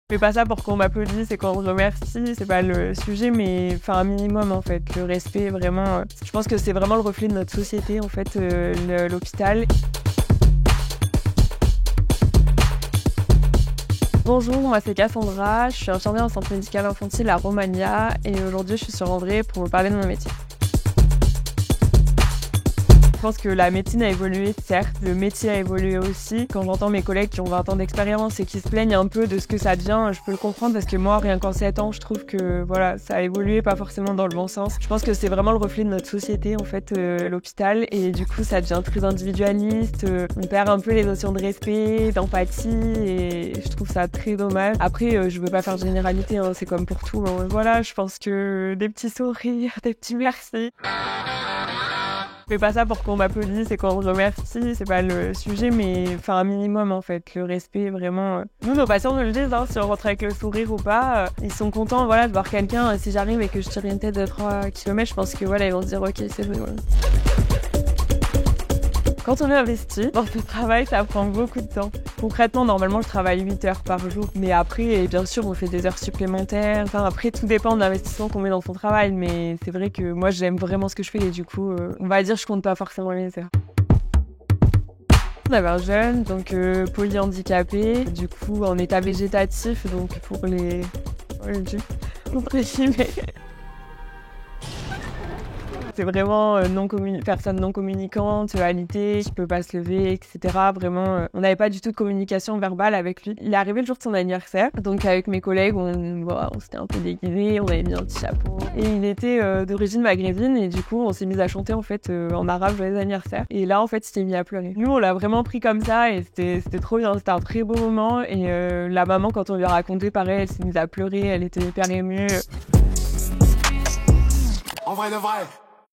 Je fais pas ça pour qu'on m'applaudisse et qu'on me remercie, c'est pas le sujet, mais enfin un minimum en fait. Le respect, vraiment, je pense que c'est vraiment le reflet de notre société en fait, l'hôpital. Bonjour, moi c'est Cassandra, je suis infirmière en santé médicale infantile à Romagna et aujourd'hui je suis sur André pour vous parler de mon métier. Je pense que la médecine a évolué, certes, le métier a évolué aussi. Quand j'entends mes collègues qui ont 20 ans d'expérience et qui se plaignent un peu de ce que ça devient, je peux le comprendre parce que moi, rien qu'en 7 ans, je trouve que voilà, ça a évolué, pas forcément dans le bon sens. Je pense que c'est vraiment le reflet de notre société, en fait, l'hôpital, et du coup, ça devient très individualiste. On perd un peu les notions de respect, d'empathie, et je trouve ça très dommage. Après, je veux pas faire de généralité, hein, c'est comme pour tout. Hein. Voilà, je pense que des petits sourires, des petits merci. Je fais pas ça pour qu'on m'applaudisse et qu'on me remercie, c'est pas le sujet, mais enfin un minimum en fait, le respect vraiment. Nous, nos patients nous le disent, hein, si on rentre avec le sourire ou pas, ils sont contents voilà, de voir quelqu'un. Si j'arrive et que je tire une tête de 3 km, je pense que voilà, ils vont se dire ok, c'est bon. Voilà. Quand on est investi dans ce travail, ça prend beaucoup de temps. Concrètement, normalement, je travaille 8 heures par jour. Mais après, bien sûr, on fait des heures supplémentaires. Enfin, après, tout dépend de l'investissement qu'on met dans son travail. Mais c'est vrai que moi, j'aime vraiment ce que je fais. Et du coup, on va dire, je compte pas forcément les heures. On avait un jeune, donc polyhandicapé, du coup en état végétatif, donc pour les... C'est vraiment personne non communicante, alité, qui peut pas se lever, etc. Vraiment, on n'avait pas du tout de communication verbale avec lui. Il est arrivé le jour de son anniversaire, donc avec mes collègues, on s'était un peu déguisés, on avait mis un petit chapeau. Et il était d'origine maghrébine, et du coup, on s'est mis à chanter en fait en arabe joyeux anniversaire. Et là, en fait, il s'est mis à pleurer. Nous, on l'a vraiment pris comme ça, et c'était trop bien, c'était un très beau moment. Et la maman, quand on lui a raconté, pareil, elle s'est mise à pleurer, elle était hyper émue. En vrai de vrai.